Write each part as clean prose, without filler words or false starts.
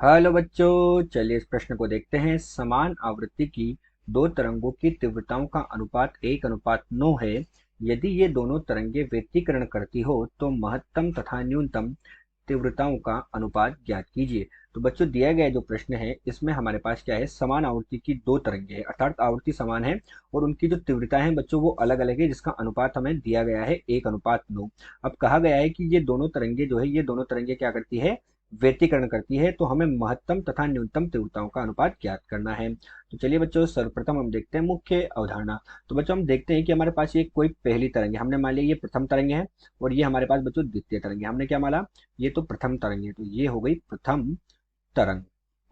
Hello बच्चों, चलिए इस प्रश्न को देखते हैं। समान आवृत्ति की दो तरंगों की तीव्रताओं का अनुपात 1:9 है। यदि ये दोनों तरंगें व्यतिकरण करती हो तो महत्तम तथा न्यूनतम तीव्रताओं का अनुपात ज्ञात कीजिए। तो बच्चों, दिया गया जो प्रश्न है इसमें हमारे पास क्या है, समान आवृत्ति की दो तरंगें हैं, अर्थात आवृत्ति समान है और उनकी जो तीव्रता है बच्चों वो अलग अलग है, जिसका अनुपात हमें दिया गया है 1:9। अब कहा गया है कि ये दोनों तरंगे जो है, ये दोनों तरंगे क्या करती है, व्यतिकरण करती है। तो हमें महत्तम तथा न्यूनतम तीव्रताओं का अनुपात ज्ञात करना है। तो चलिए बच्चों, सर्वप्रथम हम देखते हैं मुख्य अवधारणा। तो बच्चों, हम देखते हैं कि हमारे पास ये कोई पहली तरंग है, हमने मान लिया ये प्रथम तरंग है और ये हमारे पास बच्चों द्वितीय तरंग है। हमने क्या माना, ये तो प्रथम तरंग है, तो ये हो गई प्रथम तरंग।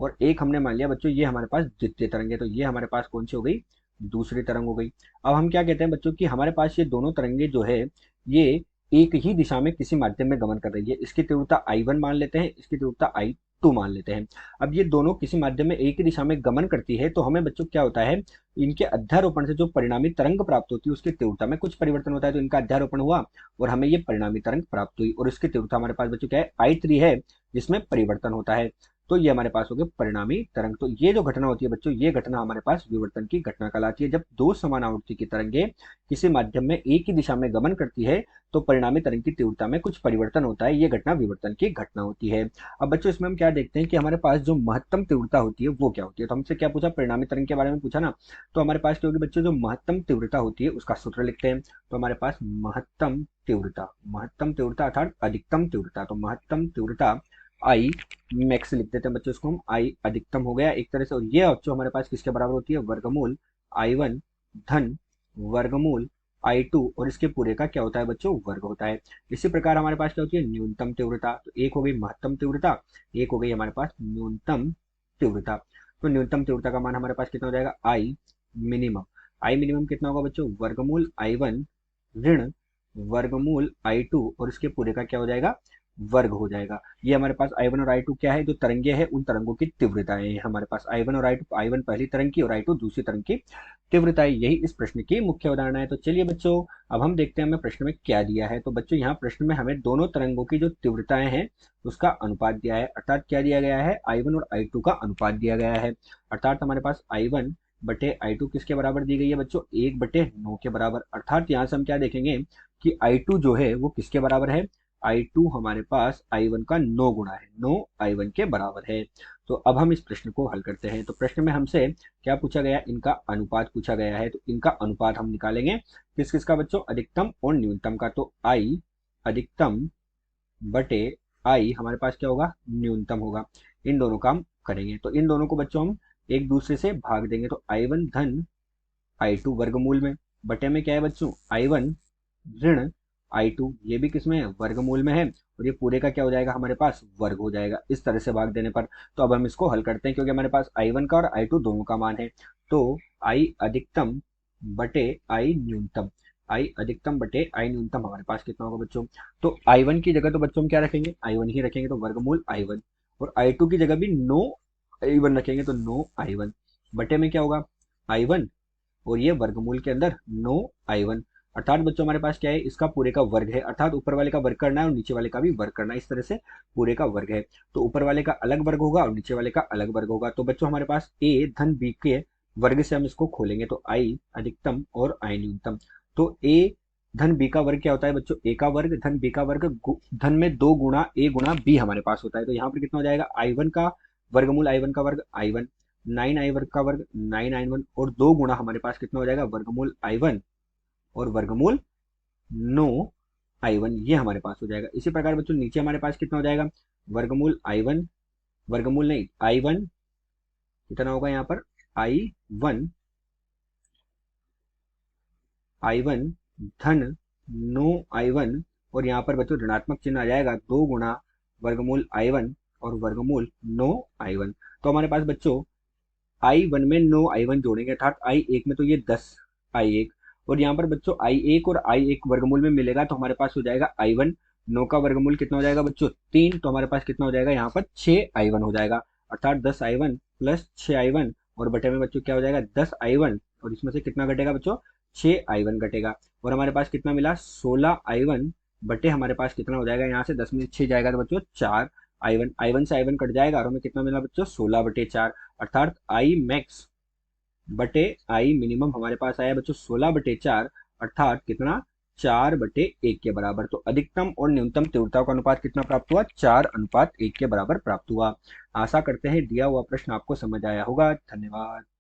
और एक हमने मान लिया बच्चों ये हमारे पास द्वितीय तरंग है, तो ये हमारे पास कौन सी हो गई, दूसरी तरंग हो गई। अब हम क्या कहते हैं बच्चों कि हमारे पास ये दोनों तरंगे जो है ये एक ही दिशा में किसी माध्यम में गमन कर रही है। इसकी तीव्रता I1 मान लेते हैं, इसकी तीव्रता I2 मान लेते हैं। अब ये दोनों किसी माध्यम में एक ही दिशा में गमन करती है, तो हमें बच्चों क्या होता है, इनके अध्यारोपण से जो परिणामी तरंग प्राप्त होती है उसकी तीव्रता में कुछ परिवर्तन होता है। तो इनका अध्यारोपण हुआ और हमें ये परिणामी तरंग प्राप्त हुई और इसकी तीव्रता हमारे पास बच्चों क्या है, I3 है, जिसमें परिवर्तन होता है। तो ये हमारे पास हो गए परिणामी तरंग। तो ये जो घटना होती है बच्चों, ये घटना हमारे पास विवर्तन की घटना कहलाती है। जब दो समान आवृत्ति की तरंगे किसी माध्यम में एक ही दिशा में गमन करती है तो परिणामी तरंग की तीव्रता में कुछ परिवर्तन होता है, ये घटना विवर्तन की घटना होती है। अब बच्चों, इसमें हम क्या देखते हैं कि हमारे पास जो महत्तम तीव्रता होती है वो क्या होती है। तो हमसे क्या पूछा, परिणामी तरंग के बारे में पूछा ना। तो हमारे पास क्या होगी बच्चों, जो महत्तम तीव्रता होती है उसका सूत्र लिखते हैं। तो हमारे पास महत्तम तीव्रता अर्थात अधिकतम तीव्रता, तो महत्तम तीव्रता आई मैक्स लिख देते हैं बच्चों, इसको हम आई अधिकतम हो गया एक तरह से। और ये बच्चों हमारे पास किसके बराबर होती है, वर्गमूल I1 धन वर्गमूल I2 और इसके पूरे का क्या होता है बच्चों, वर्ग होता है। इसी प्रकार हमारे पास क्या होती है, न्यूनतम तीव्रता। तो एक हो गई महत्तम तीव्रता, एक हो गई हमारे पास न्यूनतम तीव्रता। तो न्यूनतम तीव्रता का मान हमारे पास कितना हो जाएगा, आई मिनिमम कितना होगा बच्चों, वर्गमूल I1 ऋण वर्गमूल I2 और इसके पूरे का क्या हो जाएगा, वर्ग हो जाएगा। ये हमारे पास I1 और I2 क्या है, जो तरंगे हैं उन तरंगों की तीव्रताएं हैं हमारे पास। I1 और I2, I1 पहली तरंग की और I2 दूसरी तरंग की तीव्रताएं, यही इस प्रश्न की मुख्य अवधारणा है। तो चलिए बच्चों, अब हम देखते हैं हमें प्रश्न में क्या दिया है। तो बच्चों, यहाँ प्रश्न में हमें दोनों तरंगों की जो तीव्रताएं हैं उसका अनुपात दिया है, अर्थात क्या दिया गया है, I1 और I2 का अनुपात दिया गया है। अर्थात हमारे पास I1 बटे I2 किसके बराबर दी गई है बच्चों, 1/9 के बराबर। अर्थात यहाँ से हम क्या देखेंगे कि I2 जो है वो किसके बराबर है, I2 हमारे पास I1 का 9 गुना है, 9 I1 के बराबर है। तो अब हम इस प्रश्न को हल करते हैं। तो प्रश्न में हमसे क्या पूछा गया, इनका अनुपात पूछा गया है। तो इनका अनुपात हम निकालेंगे किस किस का बच्चों, अधिकतम और न्यूनतम का। तो I अधिकतम बटे I हमारे पास क्या होगा, न्यूनतम होगा। इन दोनों का हम करेंगे, तो इन दोनों को बच्चों हम एक दूसरे से भाग देंगे। तो I1 धन I2 वर्गमूल में, बटे में क्या है बच्चों, I1 ऋण I2, ये भी किसमें है, वर्गमूल में है और ये पूरे का क्या हो जाएगा, हमारे पास वर्ग हो जाएगा इस तरह से भाग देने पर। तो अब हम इसको हल करते हैं क्योंकि हमारे पास I1 का और I2 दोनों का मान है। तो I अधिकतम बटे I न्यूनतम, I अधिकतम बटे I न्यूनतम हमारे पास कितना होगा बच्चों, तो I1 की जगह तो बच्चों हम क्या रखेंगे, I1 ही रखेंगे, तो वर्गमूल I1 और I2 की जगह भी 9 I1 रखेंगे, तो 9 I1 बटे में क्या होगा, I1 और ये वर्गमूल के अंदर 9 I1। अर्थात बच्चों हमारे पास क्या है, इसका पूरे का वर्ग है, अर्थात ऊपर वाले का वर्ग करना है और नीचे वाले का भी वर्ग करना है, इस तरह से पूरे का वर्ग है। तो ऊपर वाले का अलग वर्ग होगा और नीचे वाले का अलग वर्ग होगा। तो बच्चों हमारे पास a धन b के वर्ग से हम इसको खोलेंगे, तो I अधिकतम और I न्यूनतम। तो a धन b का वर्ग क्या होता है बच्चों, a का वर्ग धन b का वर्ग धन में 2 गुणा a गुणा b हमारे पास होता है। तो यहाँ पर कितना हो जाएगा, I1 का वर्गमूल I1 का वर्ग I1, 9 I वर्ग का वर्ग 9 I1 और 2 गुणा हमारे पास कितना हो जाएगा, वर्गमूल I1 और वर्गमूल 9 I1, ये हमारे पास हो जाएगा। इसी प्रकार बच्चों नीचे हमारे पास कितना हो जाएगा, वर्गमूल I1, वर्गमूल नहीं I1 कितना होगा यहाँ पर, I1 I1 धन 9 I1 और यहाँ पर बच्चों ऋणात्मक चिन्ह आ जाएगा, 2 गुणा वर्गमूल I1 और वर्गमूल 9 I1। तो हमारे पास बच्चों I1 में 9 I1 जोड़ेंगे, अर्थात I1 में तो ये 10 I1 और यहाँ पर बच्चों I1 और I1 वर्गमूल में मिलेगा, तो हमारे पास हो जाएगा I1, 9 का वर्गमूल कितना हो जाएगा बच्चों 3, तो हमारे पास कितना हो जाएगा यहाँ पर 6 I1 हो जाएगा। अर्थात 10 I1 प्लस 6 I1 और बटे में बच्चों क्या हो जाएगा, 10 I1 और इसमें से कितना घटेगा बच्चों, 6 I1 घटेगा और हमारे पास कितना मिला, 16 I1 बटे हमारे पास कितना हो जाएगा, यहाँ से 10 में 6 जाएगा तो बच्चों 4 आई वन से आई वन कट जाएगा और हमें कितना मिला बच्चों 16/4, अर्थात आई मैक्स बटे आई मिनिमम हमारे पास आया बच्चों 16/4, अर्थात कितना 4/1 के बराबर। तो अधिकतम और न्यूनतम तीव्रता का अनुपात कितना प्राप्त हुआ 4:1 के बराबर प्राप्त हुआ। आशा करते हैं दिया हुआ प्रश्न आपको समझ आया होगा। धन्यवाद।